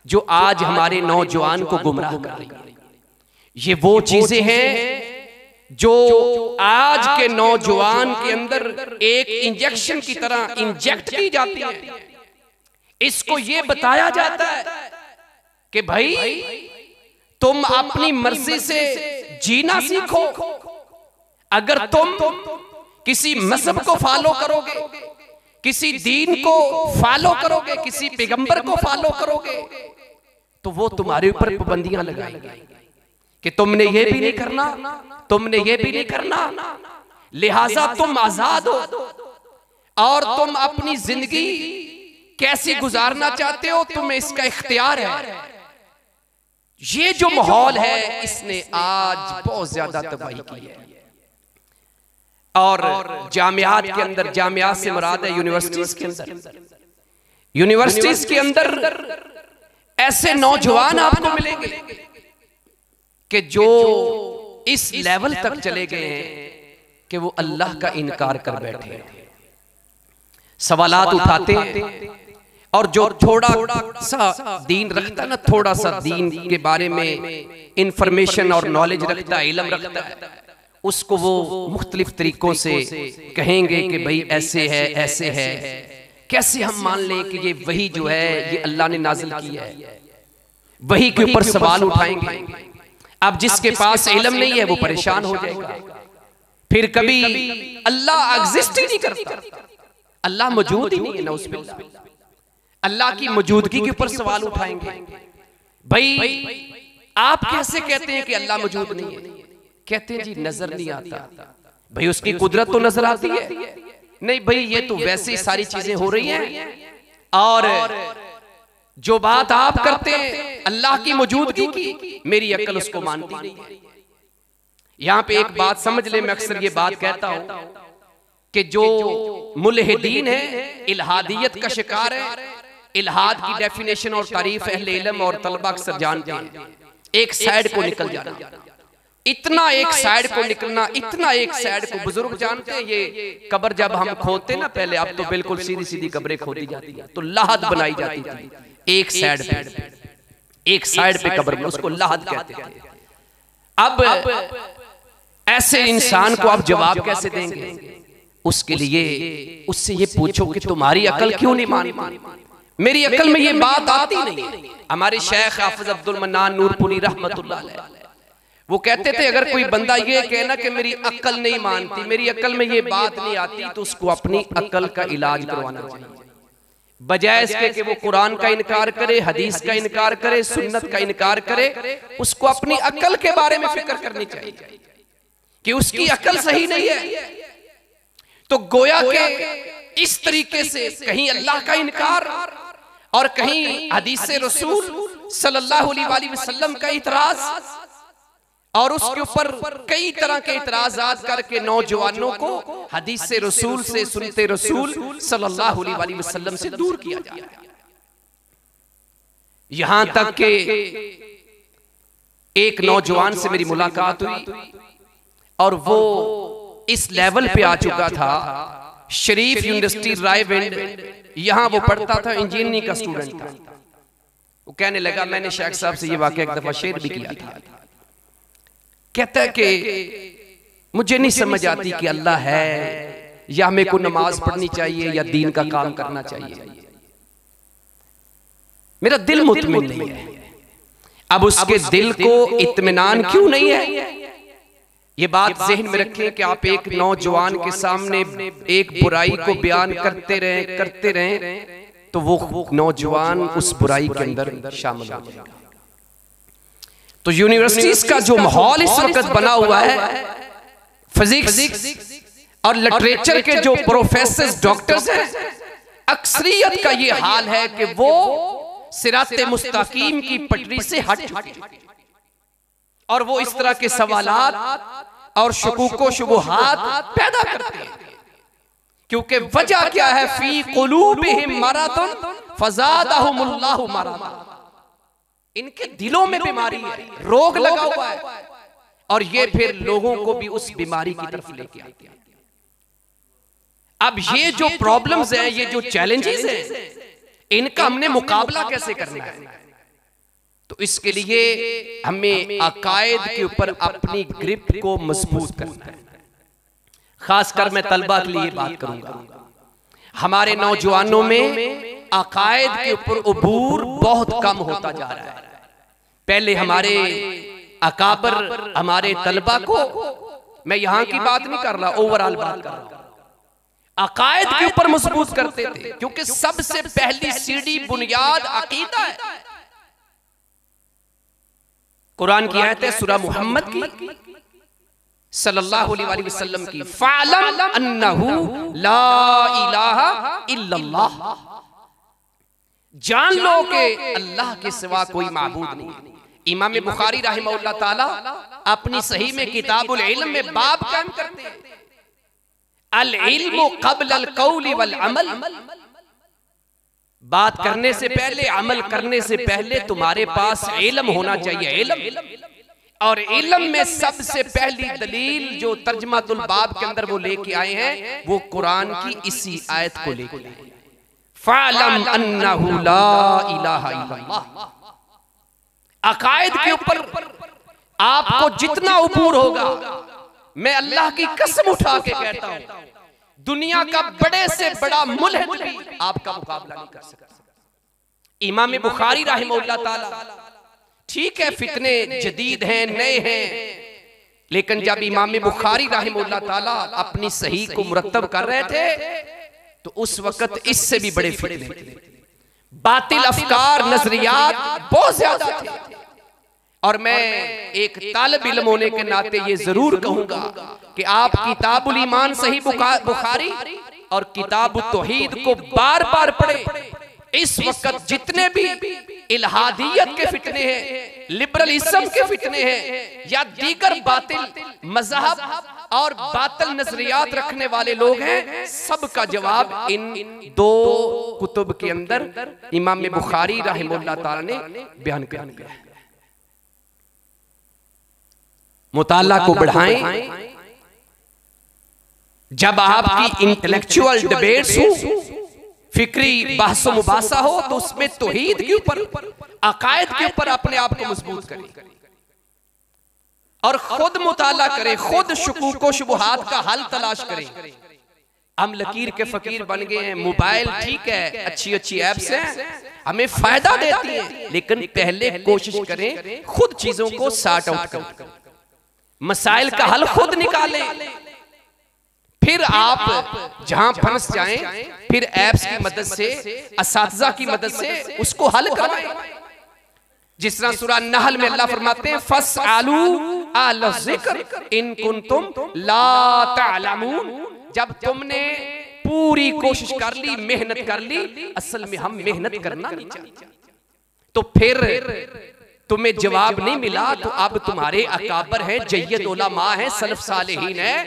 जो आज हमारे नौजवान को गुमराह कर रही है? ये वो चीजें हैं जो आज के नौजवान के अंदर एक इंजेक्शन की तरह इंजेक्ट की जाती है। इसको ये बताया जाता है कि भाई तुम अपनी मर्जी से जीना सीखो। अगर तुम किसी मजहब को फॉलो करोगे, किसी दीन को फॉलो करोगे, किसी पैगंबर को फॉलो करोगे, तो वो तुम्हारे ऊपर पाबंदियां लगाएंगे कि तुमने ये भी नहीं करना, तुमने ये भी नहीं करना, लिहाजा तुम आजाद हो और तुम अपनी जिंदगी कैसी गुजारना चाहते हो तुम्हें इसका इख्तियार है। ये जो माहौल है इसने आज बहुत ज्यादा तबाही की है। और जामियात के अंदर, जामियात से मुराद है यूनिवर्सिटीज के अंदर, यूनिवर्सिटीज के अंदर ऐसे नौजवान आपको मिलेंगे कि जो इस लेवल तक चले गए हैं कि वो अल्लाह का इनकार कर बैठे हैं। सवालात उठाते हैं और जो थोड़ा सा दीन रखता है ना, थोड़ा सा दीन के बारे में इंफॉर्मेशन और नॉलेज रखता है, इल्म रखता है, उसको वो मुख्तलिफ तरीकों से कहेंगे कि भाई ऐसे है, ऐसे है। कैसे हम मान लें कि ये वही जो है ये अल्लाह ने नाजिल की है? वही के ऊपर सवाल उठाएंगे। अब जिसके पास इल्म नहीं है वो परेशान हो जाएगा। फिर कभी अल्लाह एग्जिस्ट ही नहीं करता, अल्लाह मौजूद ही नहीं है, नौज़ुबिल्लाह। अल्लाह की मौजूदगी के ऊपर सवाल उठाएंगे। भाई आप कैसे कहते हैं कि अल्लाह मौजूद नहीं है? कहते हैं जी नजर नहीं आता। भाई उसकी कुदरत तो नजर आती है। नहीं भाई ये तो वैसे ही सारी चीजें हो रही हैं, और जो बात आप करते हैं अल्लाह की मौजूदगी की, मेरी अक्ल उसको मानती नहीं है। यहां पे एक बात समझ ले, मैं अक्सर ये बात कहता हूं कि जो मुल्हिदीन है, इल्हादियत का शिकार है। इल्हाद की डेफिनेशन और तारीफ अहले इल्म और तलबा अक्सर जानते हैं। एक साइड को निकल जाना, इतना एक साइड को निकलना, इतना एक साइड को। बुजुर्ग जानते हैं ये कब्र जब हम खोदते ना पहले, अब तो बिल्कुल सीधी सीधी कब्रें खोदी जाती है, तो लाहद बनाई जाती थी एक साइड पे, एक साइड पे कब्र में, उसको लाहद कहते हैं। अब ऐसे इंसान को आप जवाब कैसे देंगे? उसके लिए उससे ये पूछो कि तुम्हारी अकल क्यों नहीं मानती? मेरी अकल में ये बात आती नहीं। हमारे शेख हाफिज अब्दुल मन्नान नूरपुरी रहमतुल्लाह अलैह वो कहते थे अगर कोई बंदा ये कहना कि मेरी अकल नहीं मानती, मेरी अकल में ये बात नहीं आती, तो उसको अपनी अकल का इलाज करवाना चाहिए, बजाय इसके कि वो कुरान का इनकार करे, हदीस का इनकार करे, सुन्नत का इनकार करे। उसको अपनी अकल के बारे में फिक्र करनी चाहिए कि उसकी अकल सही नहीं है। तो गोया के इस तरीके से कहीं अल्लाह का इनकार और कहीं हदीस रसूल सल्लल्लाहु अलैहि वसल्लम का इतराज, और उसके ऊपर कई तरह के इतराजात करके नौजवानों को हदीस रसूल से, सुनते रसूल सल्लल्लाहु अलैहि वसल्लम से दूर किया जा रहा है। यहां तक के एक नौजवान से मेरी मुलाकात हुई और वो इस लेवल पे आ चुका था, शरीफ यूनिवर्सिटी रायविंड, यहां वो पढ़ता था, इंजीनियरिंग का स्टूडेंट था। वो कहने लगा, मैंने शेख साहब से ये वाकया एक दफा शेयर भी किया था, कहता है कि मुझे नहीं समझ आती कि अल्लाह है या मेरे को नमाज पढ़नी चाहिए या दीन का काम करना चाहिए, मेरा दिल मुतमिन नहीं है। अब उसके दिल को इत्मीनान क्यों नहीं है, ये बात ज़हन में रखें कि आप एक नौजवान के सामने एक बुराई को बयान करते रहें तो वो नौजवान उस बुराई के अंदर शामिल हो जाएगा। तो यूनिवर्सिटीज का जो माहौल इस वक्त बना हुआ है, फिजिक्स और लिटरेचर के जो प्रोफेसर डॉक्टर्स हैं, अक्सरियत का ये हाल है कि वो सिराते मुस्तकीम की पटरी से हट चुके और वो इस तरह के सवालात और शुकूक व शुबहात पैदा करते हैं। क्योंकि वजह क्या है, फी कुलूबिहिम मरदुन फज़ादहुमुल्लाहु मरदा, इनके दिलों में बीमारी है, रोग लगा हुआ है, और ये फिर लोगों को भी उस बीमारी की तरफ लेके आते हैं। अब ये जो प्रॉब्लम्स हैं, ये जो चैलेंजेस हैं, इनका हमने मुकाबला कैसे करना है? तो इसके लिए हमें अकायद के ऊपर अपनी ग्रिप को मजबूत करना है। खासकर मैं तलबा के लिए बात करूंगा, हमारे नौजवानों में अकायद के ऊपर उबूर बहुत कम होता जा रहा है। पहले हमारे अकाबर हमारे तलबा को, मैं यहां की बात नहीं कर रहा, ओवरऑल बात कर रहा हूं, अकायद के ऊपर मजबूत करते थे, क्योंकि सबसे पहली सीढ़ी बुनियाद अकीदा है। कुरान की आयत है सूरह मोहम्मद की सल्लल्लाहु अलैहि वसल्लम की, फ़अलम अन्नहु ला इलाहा इल्लल्लाह, जान लो कि अल्लाह के सिवा कोई माबूद नहीं है। इमाम बुखारी रहमहुल्लाह ताला अपनी सही में किताबुल इल्म में बाब कायम करते हैं, अल इल्मु क़ब्ल अल क़ौल वल अमल, बात करने से पहले, अमल करने से पहले तुम्हारे पास इल्म होना चाहिए, इल्म। और इल्म में सबसे पहली दलील जो तर्जमातुल बाब के अंदर वो लेके आए हैं, वो कुरान की इसी आयत को लेके आए, फ़अलम अन्नहु ला इलाहा इल्लल्लाह। अकायद के ऊपर आपको जितना उबूर होगा, मैं अल्लाह की कसम उठा के कहता हूं, दुनिया का बड़े से बड़ा मुल्हिद भी आपका मुकाबला नहीं कर सकता। इमाम बुखारी रहमहुल्लाह ताला, ठीक है फितने जदीद हैं, नए हैं, लेकिन जब इमाम बुखारी रहमहुल्लाह ताला अपनी सही को मुरत्तब कर रहे थे, तो उस वक्त इससे भी बड़े फितने थे, बातिल अफकार, नजरियात बहुत ज्यादा थे। और मैं एक तालिब इल्म होने के नाते ये जरूर कहूंगा कि आप किताबुल ईमान सही बुखारी और किताबुत तौहीद को बार बार पढ़े। इस वक्त जितने भी इल्हादियत के फितने हैं, लिबरलिज्म के फितने हैं, या दीगर बातिल मज़हब और बातिल नजरियात रखने वाले लोग हैं, सबका जवाब इन दो कुतुब के अंदर इमाम बुखारी रहमहुल्लाह ताला ने बयान कर दिया है। मुताला को बढ़ाएं, जब आपकी इंटेलेक्चुअल डिबेट्स हो, फिक्री बहस मुबासा हो, तो उसमें तौहीद के ऊपर, अकायद के ऊपर अपने आप को मजबूत करें और खुद मुताला करें, खुद शुकूक व शुबहात का हल तलाश करें, हम लकीर के फकीर बन गए हैं। मोबाइल ठीक है, अच्छी अच्छी ऐप्स हैं, हमें फायदा देती हैं, लेकिन पहले कोशिश करें खुद चीजों को सॉर्ट आउट करें, मसाइल का हल खुद निकालें, फिर आप जहां फंस जाएं फिर ऐप्स की मदद से, असातिज़ा की मदद से उसको हल करवाएं। जिस तरह सूरह नहल में अल्लाह फरमाते हैं फस्अलू अहल ज़िक्र इन कुंतुम ला तअलमून, जब तुमने पूरी कोशिश कर ली, मेहनत कर ली, असल में हम मेहनत करना नहीं चाहते, तो फिर तुम्हें जवाब नहीं मिला, तो अब तुम्हारे अकाबर है, जय्यद उलमा है, सलफ सालेहीन है,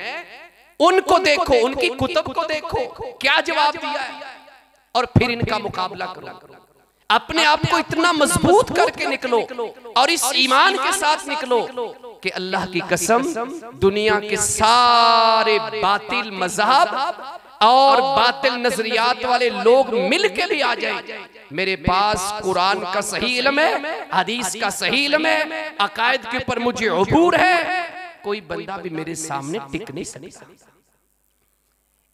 उनको देखो, उनकी कुतुब को देखो क्या जवाब दिया है, और फिर इनका मुकाबला करो। अपने आप को इतना मजबूत करके निकलो और इस ईमान के साथ निकलो कि अल्लाह की कसम दुनिया के सारे बातिल मज़हब और बातिल नजरियात वाले लोग मिल के भी आ जाए, मेरे पास कुरान का सही इल्म है, हदीस का सही इल्म है, अकायद के ऊपर मुझे अबूर है, कोई बंदा भी मेरे सामने टिक नहीं सकता।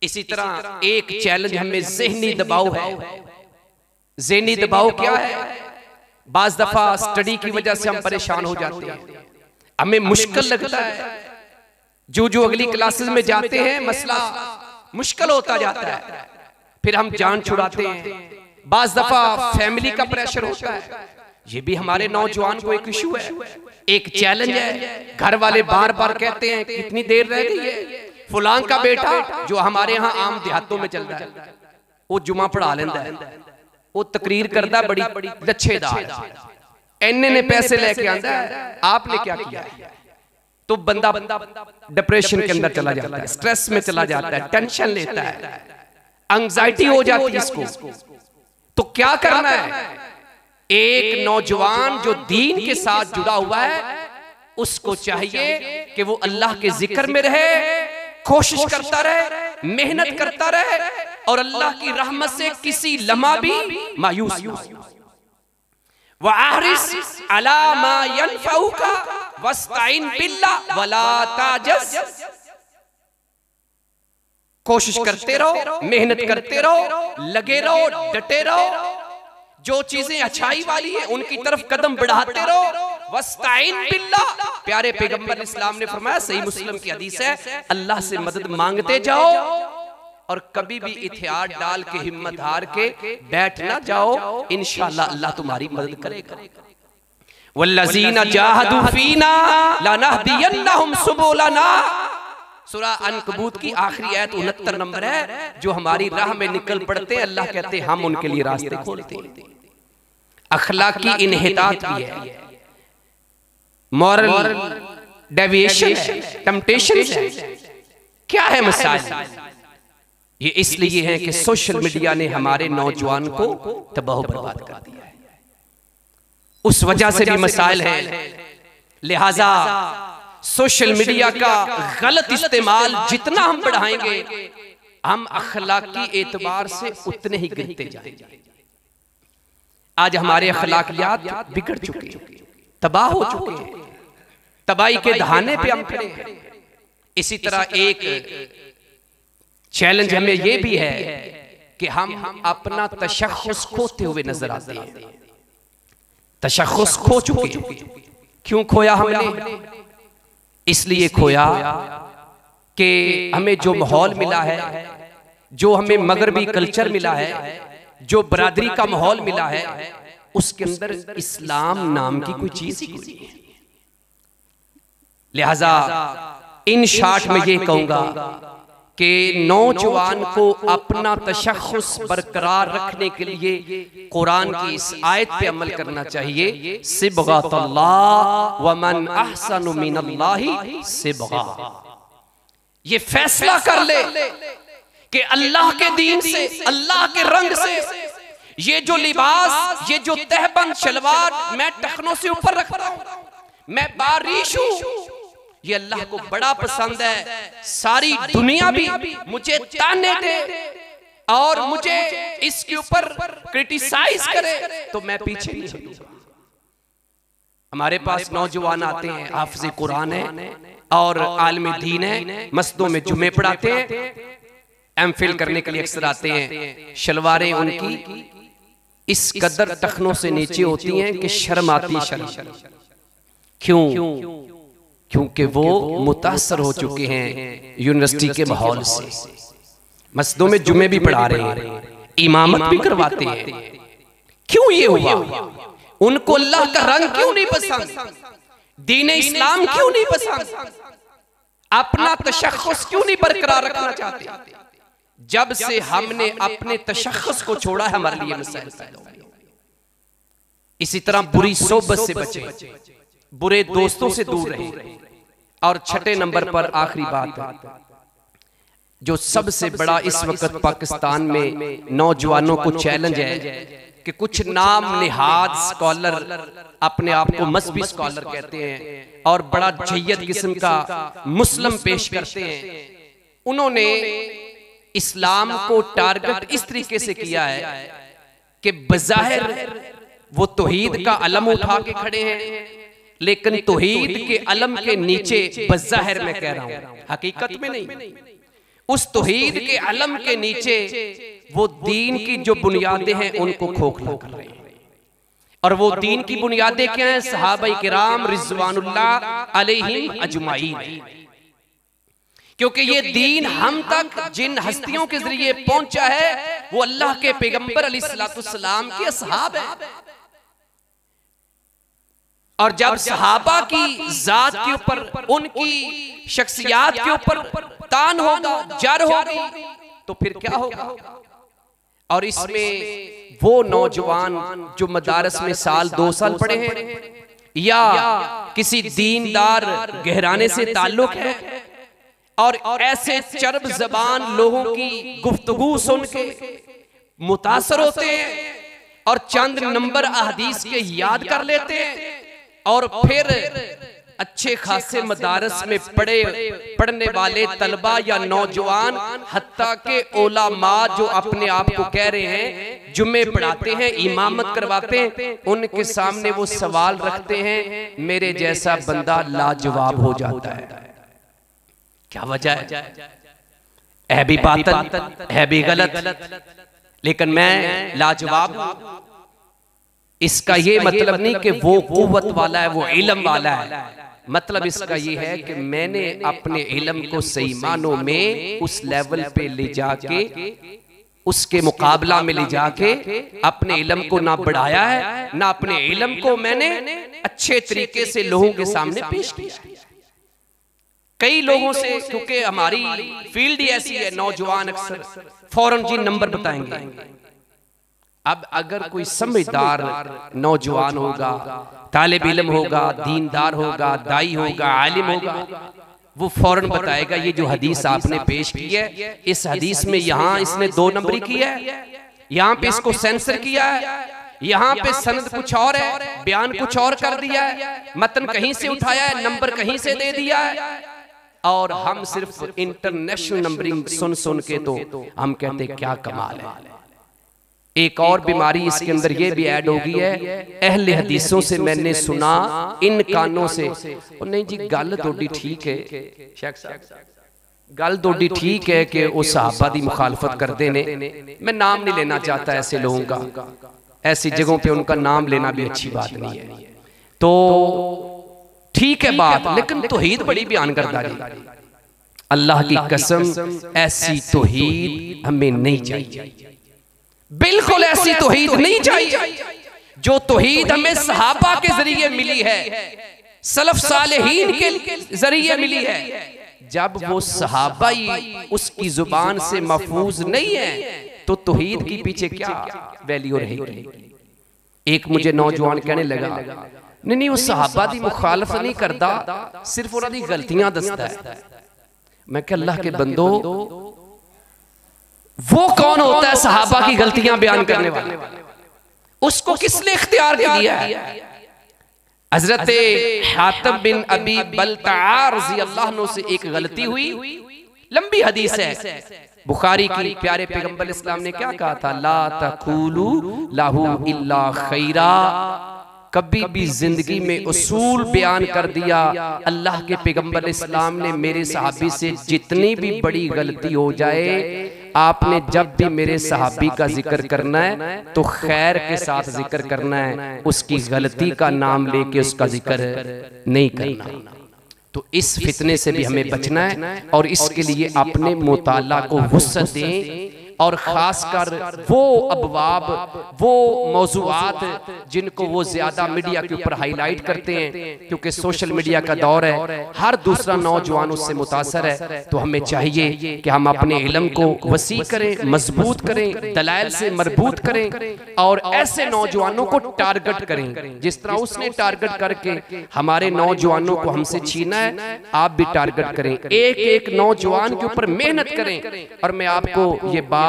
इसी तरह एक चैलेंज हमें ज़हनी दबाव है। ज़हनी दबाव क्या है? बाज़ दफा स्टडी की वजह से हम परेशान हो जाते हैं, हमें मुश्किल लगता है, जो अगली क्लासेस में जाते हैं मसला मुश्किल होता जाता है, फिर हम जान छुड़ाते हैं। बाज़ दफा फैमिली का प्रेशर होता है, ये भी हमारे नौजवान को एक इशू है, एक चैलेंज है। घर वाले बार बार कहते हैं कितनी देर रह गई है, फुलां का बेटा जो हमारे यहाँ आम देहातों में चल रहा है, वो जुमा पढ़ा लेता है, वो तकरीर करता बड़ी लच्छेदार, एने ने पैसे लेके आंदा है, आपने क्या किया है? तो बंदा डिप्रेशन के अंदर चला जाता है, स्ट्रेस में चला जाता है, टेंशन लेता है, एंजाइटी हो जाती है इसको। तो क्या करना है? एक नौजवान जो दीन के साथ जुड़ा हुआ है, उसको चाहिए कि वो अल्लाह के जिक्र में रहे, कोशिश करता रहे, मेहनत करता रहे, और अल्लाह की रहमत से किसी लम्हा भी मायूस न हो। वअहरिस अला मा यनफउका वस्तईन बिल्लाह वला ताजज़, कोशिश करते रहो, मेहनत करते रहो, लगे रहो, डटे रहो, जो चीजें अच्छाई वाली है उनकी तरफ कदम बढ़ाते रहो। वस्तईन बिल्लाह, प्यारे पैगंबर इस्लाम ने फरमाया, सही मुस्लिम की हदीस है, अल्लाह से मदद मांगते जाओ और कभी भी इत्तेहाद डाल के, हिम्मत हार के बैठ ना जाओ, इंशाअल्लाह अल्लाह तुम्हारी मदद करेगा। वल्लज़ीना जाहदू फीना लनहदियन्नहुम सुबुलना, सूरह अनकबूत की आखिरी आयत 69 नंबर है। जो हमारी राह में निकल पड़ते हैं, अल्लाह कहते हैं हम उनके लिए रास्ते खोलते हैं। अखलाकी इन्हितात भी है, मॉरल डेविएशन है, टेम्पटेशन है। क्या है मसाइल? ये इसलिए है कि सोशल मीडिया ने हमारे नौजवान को तबाह बर्बाद कर दिया है, उस वजह से भी मसाइल है। लिहाजा सोशल मीडिया का गलत इस्तेमाल जितना हम बढ़ाएंगे, हम अखलाकी एतबार से उतने ही गिरते जाएंगे। आज हमारे अखलाकियात बिगड़ चुके हैं, तबाह हो चुके हैं, तबाही के दहाने पे हम खड़े हैं। इसी तरह एक चैलेंज हमें यह भी है कि हम अपना तशख्खुस खोते हुए नजर आते हैं। तशख्खुस खो चुके। क्यों खोया हमने? इसलिए खोया कि हमें जो माहौल मिला है, जो हमें मगरबी कल्चर मिला है, जो बरादरी का माहौल मिला है, उसके अंदर इस्लाम नाम की कोई चीज ही नहीं है। लिहाजा इन शॉर्ट में ये कहूंगा कि नौजवान को अपना तशख्खुस बरकरार रखने के लिए कुरान की इस आयत पे अमल करना चाहिए। सिबगतुल्लाह व मन अहसनु मिनल्लाहि सिबगा, ये फैसला कर ले कि अल्लाह के दीन से, अल्लाह के रंग से, ये जो लिबास, ये जो तहबंद शलवार मैं टखनों से ऊपर रखता हूं, मैं बारिश हूं, ये अल्लाह को बड़ा पसंद है। सारी दुनिया भी मुझे ताने दे और मुझे इसके ऊपर क्रिटिसाइज करे तो मैं पीछे नहीं हटूंगा। हमारे पास नौजवान आते हैं, हाफिज़ कुरान है और आलिम दीन है, मस्जिदों में जुमे पढ़ाते हैं, एमफिल करने के लिए अक्सर आते हैं, शलवारें उनकी इस कदर टखनों से नीचे होती हैं कि शर्म आती है। शर्म क्यों? क्योंकि वो मुतासर हो चुके हैं यूनिवर्सिटी के माहौल से। मस्जिदों में जुमे भी पढ़ा रहे हैं, इमामत भी करवाते हैं। क्यों ये हुआ? उनको अल्लाह का रंग क्यों नहीं पसंद? दीन इस्लाम क्यों नहीं पसंद? अपना तशख्खुस क्यों नहीं बरकरार रखना चाहते? जब से हमने अपने तशख्खुस को छोड़ा है, हमारे लिए मसाइल पैदा हो गए। इसी तरह बुरी सोबत से बचे, बुरे दोस्तों से दूर रहे। और छठे नंबर पर आखिरी बात, जो सबसे बड़ा इस वक्त पाकिस्तान में नौजवानों को चैलेंज है कि कुछ नाम निहाद स्कॉलर अपने आप को मजहबी स्कॉलर कहते हैं और बड़ा जय्यद किस्म का मुस्लिम पेश करते हैं। उन्होंने इस्लाम को टारगेट इस तरीके से किया है कि बज़ाहिर वो तौहीद का अलम उठा के खड़े हैं, लेकिन तौहीद के अलम के नीचे बज़ाहिर मैं कह रहा हूं, हकीकत में नहीं, उस तौहीद के अलम के नीचे वो दीन की जो बुनियादें हैं उनको खोखला कर रहे हैं। और वो दीन की बुनियादें क्या हैं? सहाबाए किराम रिज़वानुल्लाह अलैहिम अजमाईन। क्योंकि ये दीन हम तक जिन हस्तियों के जरिए पहुंचा है वो अल्लाह के पैगंबर अलैहिस्सलाम के असहाब है। और जब सहाबा की जात के ऊपर, उनकी शख्सियात के ऊपर तान होगा, जर होगी, तो फिर क्या होगा? और इसमें वो नौजवान जो मदारस में साल 2 साल पढ़े हैं या किसी दीनदार घराने से ताल्लुक है और ऐसे चरब जबान लोगों की गुफ्तगू सुन के मुतासर होते हैं और चंद नंबर अहदीस के याद कर लेते हैं और फिर अच्छे खासे मदारस में पढ़ने वाले तलबा या नौजवान, हत्ता के उलमा जो अपने आप को कह रहे हैं जुम्मे पढ़ाते हैं, इमामत करवाते हैं, उनके सामने वो सवाल रखते हैं, मेरे जैसा बंदा लाजवाब हो जाता है। क्या वजह है भी बातल, है भी गलत, लेकिन मैं लाजवाब हूं। इसका ये मतलब नहीं कि वो कुव्वत वाला है, वो इल्म वाला है। मतलब इसका ये है कि मैंने अपने इल्म को सही मानों में उस लेवल पे ले जाके, उसके मुकाबला में ले जाके अपने इल्म को ना बढ़ाया है, ना अपने इल्म को मैंने अच्छे तरीके से लोगों के सामने पेश किया। कई लोगों से, क्योंकि हमारी फील्ड ही ऐसी है, नौजवान अक्सर फौरन जी नंबर बताएंगे। अब अगर कोई समझदार नौजवान होगा, तालिब इल्म होगा, दीनदार होगा, दाई होगा, आलिम होगा, वो फौरन बताएगा ये जो हदीस आपने पेश की है, इस हदीस में यहाँ इसने 2 नंबरी किया है, यहाँ पे इसको सेंसर किया है, यहाँ पे सनद कुछ और है, बयान कुछ और कर दिया है, मतन कहीं से उठाया है, नंबर कहीं से दे दिया है। और हम सिर्फ इंटरनेशनल नंबरिंग सुन सुन के तो हम कहते क्या कमाल है। एक और बीमारी इसके अंदर ये भी ऐड हो गई है, अहले हदीसों से मैंने सुना इन कानों से, और नहीं जी गल थोड़ी ठीक है, गल थोड़ी ठीक है कि वो सहाबा दी मुखालफत करते ने, मैं नाम नहीं लेना चाहता ऐसे लोगों का, ऐसी जगहों पे उनका नाम लेना भी अच्छी बात नहीं है, तो ठीक है बात, लेकिन तौहीद बड़ी बयान करता है। अल्लाह की कसम ऐसी तौहीद हमें नहीं चाहिए, बिल्कुल ऐसी तौहीद नहीं चाहिए जो तौहीद हमें सहाबा के जरिए मिली है, सलफ सालेहीन के जरिए मिली है। जब वो सहाबा ही उसकी जुबान से महफूज नहीं है तो तौहीद के पीछे क्या वैल्यू रहेगी। एक मुझे नौजवान कहने लगा, नहीं वो सहाबा दी मुखालफत नहीं करता, सिर्फ उन्हां दी गलतियां दसदा है। मैं कहा अल्लाह के बंदो, वो कौन होता है सहाबा की गलतियां बयान करने वाला? उसको किसने इख्तियार किया है? हजरत हातिब बिन अबी बलतआ रज़ियल्लाहु अन्हु से एक गलती हुई, लंबी हदीस है, बुखारी की। प्यारे पैगंबर इस्लाम ने क्या कहा था? ला तक़ूलू लहू इल्ला खैरा। कभी भी जिंदगी में उसूल बयान कर दिया। अल्लाह के पैगंबर इस्लाम ने मेरे सहाबी से जितनी भी बड़ी गलती हो जाए आपने जब भी मेरे सहाबी का जिक्र करना है तो खैर के साथ जिक्र करना है, उसकी गलती का नाम लेके उसका जिक्र नहीं करना। तो इस फितने से भी हमें बचना है और इसके लिए अपने मुताला को वुसअत दें और खासकर वो अबवाब, वो मौज़ूआत जिनको वो ज्यादा मीडिया के ऊपर हाईलाइट करते हैं, क्योंकि सोशल मीडिया का दौर है, हर दूसरा नौजवान उससे मुतासर है। तो हमें चाहिए कि हम अपने इल्म को वसी करें, मजबूत करें, दलाइल से मरबूत करें और ऐसे नौजवानों को टारगेट करें जिस तरह उसने टारगेट करके हमारे नौजवानों को हमसे छीना है, आप भी टारगेट करें, एक एक नौजवान के ऊपर मेहनत करें। और मैं आपको ये बात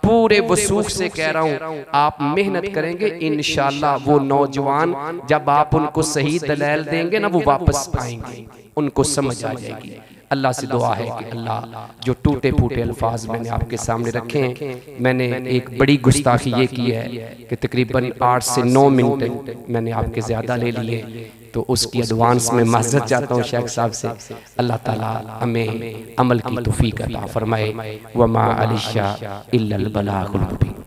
पूरे वसूख से कह रहा हूं, आप मेहनत करेंगे इंशाअल्लाह वो नौजवान जब आप उनको सही दलाइल देंगे ना, वो वापस आएंगे, उनको समझ आ जाएगी। अल्लाह से दुआ है कि अल्लाह जो टूटे फूटे अल्फाज मैंने आपके सामने रखे हैं, मैंने एक बड़ी गुस्ताखी ये की है कि तकरीबन 8 से 9 मिनट मैंने आपके ज़्यादा ले लिए, तो उसकी एडवांस में माज़रत चाहता हूँ शेख साहब से। अल्लाह ताला हमें अमल की तौफीक अता फरमाए। वमा अलिशा इल्लल बलागुल मुबीन।